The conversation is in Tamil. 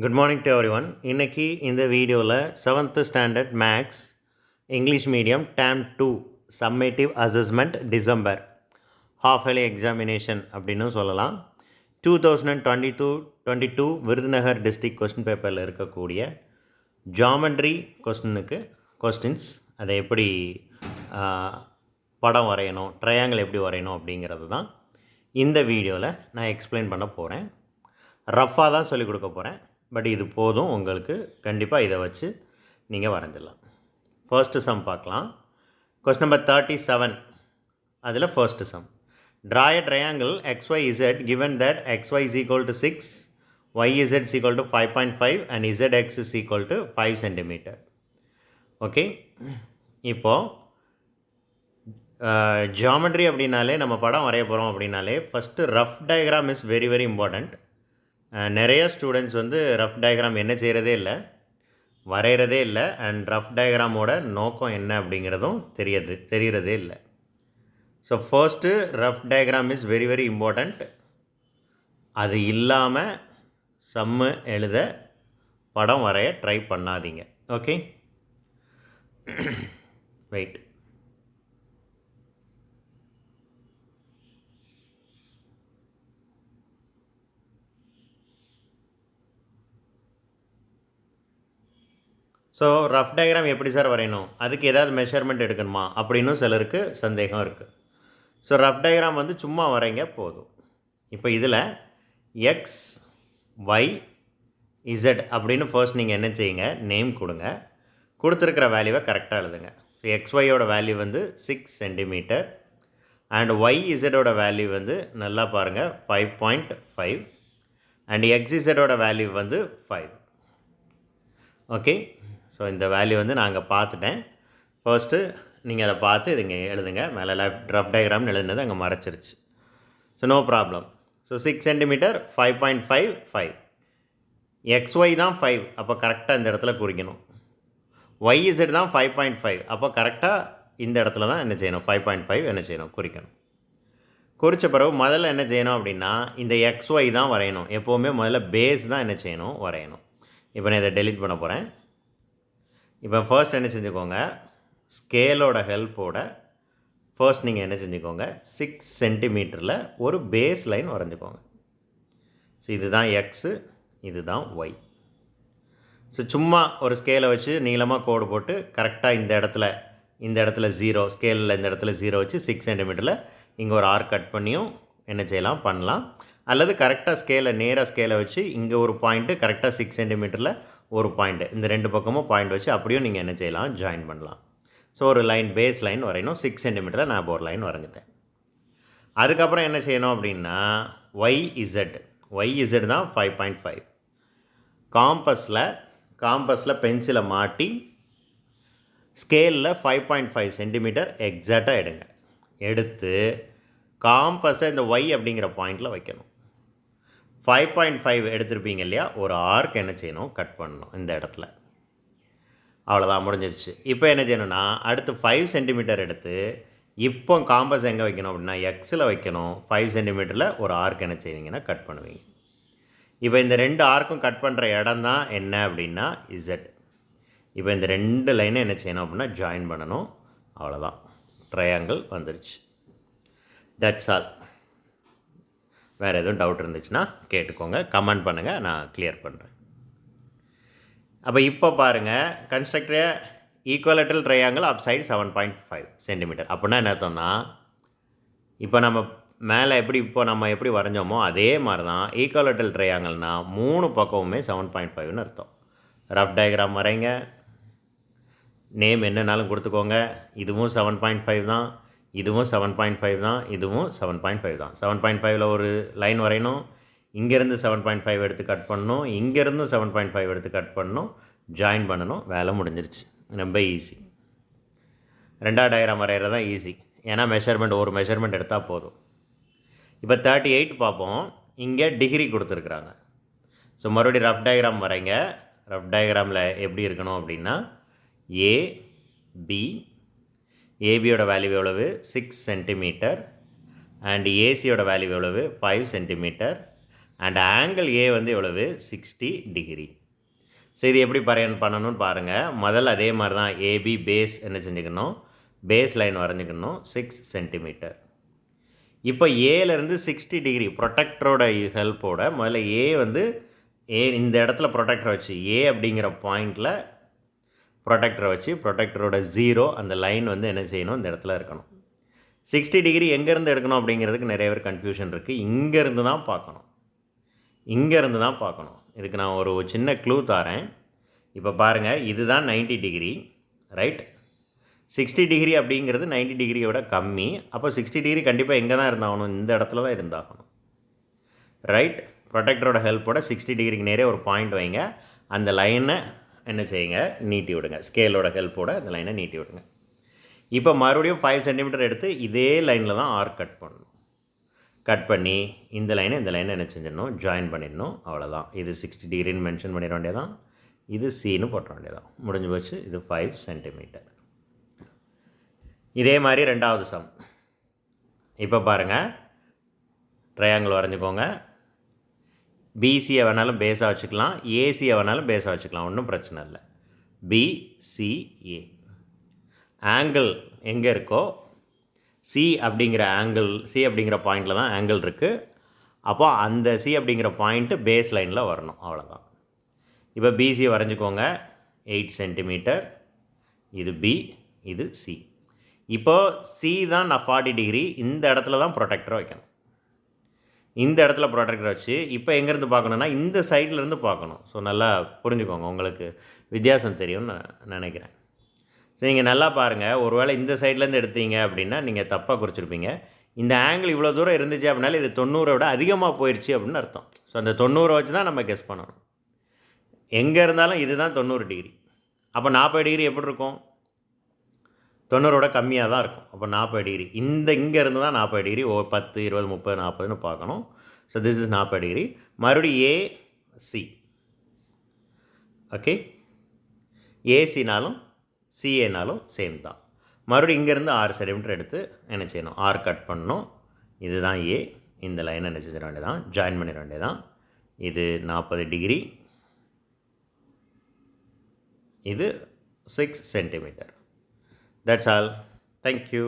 Good morning to everyone. இன்னைக்கு இந்த வீடியோவில் 7th standard maths English medium term 2 summative assessment December half yearly examination அப்படின்னு சொல்லலாம். 2022 விருதுநகர் டிஸ்ட்ரிக்ட் கொஸ்டின் பேப்பரில் இருக்கக்கூடிய ஜாமெண்ட்ரி கொஸ்டின்ஸ் அதை எப்படி படம் வரையணும், ட்ரையாங்கிள் எப்படி வரையணும் அப்படிங்கிறது தான் இந்த வீடியோவில் நான் எக்ஸ்பிளைன் பண்ண போகிறேன். ரஃப்பாக தான் சொல்லிக் கொடுக்க போகிறேன், பட் இது போதும் உங்களுக்கு. கண்டிப்பாக இதை வச்சு நீங்கள் வரைஞ்சிடலாம். ஃபர்ஸ்ட்டு சம் பார்க்கலாம். Question number 37. அதில் first some, draw a triangle XYZ given that XY is equal to 6, YZ is equal to 5.5 and ZX is equal to 5 cm. Okay, இப்போது ஜியாமெட்ரி அப்படின்னாலே, நம்ம படம் வரைய போகிறோம் அப்படின்னாலே first rough diagram is very very important. நிறைய ஸ்டூடெண்ட்ஸ் ரஃப் டயக்ராம் என்ன செய்கிறதே இல்லை, வரைகிறதே இல்லை, அண்ட் ரஃப் டயக்ராமோட நோக்கம் என்ன அப்படிங்கிறதும் தெரிகிறதே இல்லை. So first rough diagram is very very important. அது இல்லாமல் சம்மு எழுத, படம் வரைய ட்ரை பண்ணாதீங்க. Okay, wait. So rough diagram எப்படி சார் வரையணும், அதுக்கு ஏதாவது மெஷர்மெண்ட் எடுக்கணுமா அப்படின்னு சிலருக்கு சந்தேகம் இருக்குது. ஸோ ரஃப் டயக்ராம் சும்மா வரைங்க போதும். இப்போ இதில் எக்ஸ், ஒய், இசட் அப்படின்னு ஃபர்ஸ்ட் நீங்கள் என்ன செய்யுங்க, நேம் கொடுங்க. கொடுத்துருக்கிற வேல்யூவை கரெக்டாக எழுதுங்க. ஸோ XYயோட வேல்யூ 6 சென்டிமீட்டர் அண்ட் YZோட வேல்யூ நல்லா பாருங்கள் 5.5 அண்ட் XZோட வேல்யூ 5. ஓகே, ஸோ இந்த வேல்யூ நான் அங்கே பார்த்துட்டேன். ஃபர்ஸ்ட்டு நீங்கள் அதை பார்த்து இதுங்க எழுதுங்க. மேலே ரஃப் டயக்ராம்னு எழுதுனது அங்கே மறைச்சிருச்சு. So no problem. So 6 centimetre 5.5 5. XY தான் 5, அப்போ கரெக்டாக இந்த இடத்துல குறிக்கணும். YZ தான் 5.5, அப்போ கரெக்டாக இந்த இடத்துல தான் என்ன செய்யணும், 5.5 என்ன செய்யணும், குறிக்கணும். குறித்த பிறகு முதல்ல என்ன செய்யணும் அப்படின்னா, இந்த XY தான் வரையணும். எப்போவுமே முதல்ல பேஸ் தான் என்ன செய்யணும், வரையணும். இப்போ நான் இதை டெலீட் பண்ண போகிறேன். இப்போ ஃபர்ஸ்ட் என்ன செஞ்சுக்கோங்க, ஸ்கேலோட ஹெல்ப்போட ஃபர்ஸ்ட் நீங்கள் என்ன செஞ்சுக்கோங்க, 6 சென்டிமீட்டரில் ஒரு பேஸ் லைன் வரைஞ்சிக்கோங்க. ஸோ இதுதான் எக்ஸு, இதுதான் ஒய். ஸோ சும்மா ஒரு ஸ்கேலை வச்சு நீளமாக கோடு போட்டு கரெக்டாக இந்த இடத்துல 0, ஸ்கேலில் இந்த இடத்துல 0 வச்சு 6 சென்டிமீட்டரில் இங்கே ஒரு ஆர்க் கட் பண்ணியும் என்ன செய்யலாம், பண்ணலாம். அல்லது கரெக்டாக நேராக ஸ்கேலை வச்சு இங்கே ஒரு பாயிண்ட்டு, கரெக்டாக 6 சென்டிமீட்டரில் ஒரு பாயிண்ட்டு, இந்த ரெண்டு பக்கமும் பாயிண்ட் வச்சு அப்படியும் நீங்கள் என்ன செய்யலாம், ஜாயின் பண்ணலாம். ஸோ ஒரு லைன், பேஸ் லைன் வரையணும். 6 சென்டிமீட்டரில் நான் இப்போ ஒரு லைன் வரைஞ்சிட்டேன். அதுக்கப்புறம் என்ன செய்யணும் அப்படின்னா, YZ தான் 5.5. காம்பஸில் பென்சிலை மாட்டி ஸ்கேலில் 5.5 சென்டிமீட்டர் எக்ஸாக்டாக எடுத்து காம்பஸை இந்த Y அப்படிங்கிற பாயிண்டில் வைக்கணும். 5.5 எடுத்திருப்பீங்க இல்லையா, ஒரு ஆர்க் என்ன செய்யணும், கட் பண்ணணும் இந்த இடத்துல. அவ்வளோதான், முடிஞ்சிருச்சு. இப்போ என்ன செய்யணும்னா, அடுத்து 5 சென்டிமீட்டர் எடுத்து இப்போ காம்பஸ் எங்கே வைக்கணும் அப்படின்னா எக்ஸில் வைக்கணும். 5 சென்டிமீட்டரில் ஒரு ஆர்க் என்ன செய்வீங்கன்னா கட் பண்ணுவீங்க. இப்போ இந்த ரெண்டு ஆர்க்கும் கட் பண்ணுற இடம் தான் என்ன அப்படின்னா இசட். இப்போ இந்த ரெண்டு லைனை என்ன செய்யணும் அப்படின்னா ஜாயின் பண்ணணும். அவ்வளோதான், ட்ரையாங்கிள் வந்துருச்சு. That's all. வேறு எதுவும் டவுட் இருந்துச்சுன்னா கேட்டுக்கோங்க, கமெண்ட் பண்ணுங்கள், நான் கிளியர் பண்ணுறேன். அப்போ இப்போ பாருங்கள், construct equilateral triangle of side 7.5 centimetre. அப்படின்னா என்ன அர்த்தம்னா, இப்போ நம்ம மேலே நம்ம எப்படி வரைஞ்சோமோ அதே மாதிரி தான் ஈக்குவலேட்டரல் ட்ரையாங்கிள்னால் 3 பக்கமுமே 7.5ன்னு அர்த்தம். ரஃப் டயக்ராம் வரைங்க, நேம் என்னன்னாலும் கொடுத்துக்கோங்க. இதுவும் 7.5 தான், இதுவும் 7.5 தான், இதுவும் 7.5 தான். 7.5ல் ஒரு லைன் வரையணும். இங்கேருந்து 7.5 எடுத்து கட் பண்ணணும், இங்கேருந்தும் 7.5 எடுத்து கட் பண்ணணும், ஜாயின் பண்ணணும். வேலை முடிஞ்சிருச்சு. ரொம்ப ஈஸி. ரெண்டாவது டயக்ராம் வரைகிறது தான் ஈஸி, ஏன்னா ஒரு மெஷர்மெண்ட் எடுத்தால் போதும். இப்போ 38 பார்ப்போம். இங்கே டிகிரி கொடுத்துருக்குறாங்க. ஸோ மறுபடியும் ரஃப் டயக்ராம் வரைங்க. ரஃப் டயக்ராமில் எப்படி இருக்கணும் அப்படின்னா, ஏபியோட வேல்யூ எவ்வளவு, 6 சென்டிமீட்டர் அண்ட் ஏசியோட வேல்யூ எவ்வளவு, 5 சென்டிமீட்டர் அண்ட் ஆங்கிள் ஏ வந்து எவ்வளவு 60 டிகிரி. ஸோ இது எப்படி பண்ணணும்னு பாருங்கள். முதல்ல அதே மாதிரி தான் ஏபி பேஸ் என்ன செஞ்சுக்கணும், பேஸ் லைன் வரைஞ்சிக்கணும் 6 சென்டிமீட்டர். இப்போ ஏலேருந்து 60 டிகிரி ப்ரொடெக்டரோட ஹெல்ப்போட முதல்ல ஏ வந்து இந்த இடத்துல ப்ரொடெக்டரை வச்சு ஏ அப்படிங்கிற பாயிண்டில் ப்ரொடெக்டரை வச்சு ப்ரொடெக்டரோட 0 அந்த லைன் வந்து என்ன செய்யணும், இந்த இடத்துல இருக்கணும். 60 டிகிரி எங்கேருந்து எடுக்கணும் அப்படிங்கிறதுக்கு நிறைய பேர் கன்ஃபியூஷன் இருக்குது. இங்கேருந்து தான் பார்க்கணும், இங்கேருந்து தான் பார்க்கணும். இதுக்கு நான் ஒரு சின்ன க்ளூ தரேன். இப்போ பாருங்கள், இதுதான் 90 டிகிரி ரைட். 60 டிகிரி அப்படிங்கிறது 90 டிகிரியோட கம்மி. அப்போ 60 டிகிரி கண்டிப்பாக எங்கே தான் இருந்தாகணும், இந்த இடத்துல தான் இருந்தாகணும் ரைட். ப்ரொடெக்டரோட ஹெல்ப்போட 60 டிகிரிக்கு நேரே ஒரு பாயிண்ட் வைங்க. அந்த லைனை என்ன செய்யுங்க, நீட்டி விடுங்க. ஸ்கேலோட ஹெல்ப்போட அந்த லைனை நீட்டி விடுங்க. இப்போ மறுபடியும் 5 சென்டிமீட்டர் எடுத்து இதே லைனில் தான் ஆர்க் கட் பண்ணணும். கட் பண்ணி இந்த லைனை என்ன செஞ்சிடணும், ஜாயின் பண்ணிடணும். அவ்வளோதான். இது 60 டிகிரின்னு மென்ஷன் பண்ணிட வேண்டியதான். இது சீனு போட்ட வேண்டியதான். முடிஞ்சு போச்சு. இது 5 சென்டிமீட்டர். இதே மாதிரி ரெண்டாவது சம். இப்போ பாருங்கள், ட்ரையாங்கிள் வரைஞ்சிக்கோங்க. பிசியை வேணாலும் பேஸாக வச்சுக்கலாம், ஏசியை வேணாலும் பேஸாக வச்சுக்கலாம், ஒன்றும் பிரச்சனை இல்லை. பிசிஏ ஆங்கிள் எங்கே இருக்கோ சி அப்படிங்கிற ஆங்கிள், சி அப்படிங்கிற பாயிண்டில் தான் ஆங்கிள் இருக்குது. அப்போ அந்த சி அப்படிங்கிற பாயிண்ட்டு பேஸ் லைனில் வரணும். அவ்வளோதான். இப்போ பிசியை வரைஞ்சிக்கோங்க 8 சென்டிமீட்டர். இது பி, இது சி. இப்போது சி தான் நான் 40 டிகிரி, இந்த இடத்துல தான் ப்ரொடெக்டரை வைக்கணும். இந்த இடத்துல ப்ரொடெக்டரை வச்சு இப்போ எங்கேருந்து பார்க்கணுன்னா இந்த சைட்லேருந்து பார்க்கணும். ஸோ நல்லா புரிஞ்சுக்கோங்க, உங்களுக்கு வித்தியாசம் தெரியும்னு நான் நினைக்கிறேன். ஸோ நீங்கள் நல்லா பாருங்கள், ஒருவேளை இந்த சைட்லேருந்து எடுத்தீங்க அப்படின்னா நீங்கள் தப்பாக குறிச்சிருப்பீங்க. இந்த ஆங்கிள் இவ்வளோ தூரம் இருந்துச்சு அப்படின்னால இது 90 விட அதிகமாக போயிடுச்சு அப்படின்னு அர்த்தம். ஸோ அந்த 90 வச்சு தான் நம்ம கெஸ் பண்ணணும். எங்கே இருந்தாலும் இதுதான் 90 டிகிரி. அப்போ 40 டிகிரி எப்படி இருக்கும், 90 கம்மியாக தான் இருக்கும். அப்போ 40 டிகிரி இங்கே இருந்து தான் 40 டிகிரி 10, 20, 30, 40ன்னு பார்க்கணும். So this is 40 degree. மறுபடியும் ஏசி, ஓகே. ஏசினாலும் சிஏனாலும் சேம் தான். மறுபடியும் இங்கேருந்து 6 சென்டிமீட்டர் எடுத்து என்ன செய்யணும், ஆர் கட் பண்ணணும். இதுதான் ஏ. இந்த லைனை என்ன செஞ்சிட வேண்டியதான், ஜாயின் பண்ணிட வேண்டியதான். இது 40 டிகிரி, இது 6 centimetre. That's all. Thank you.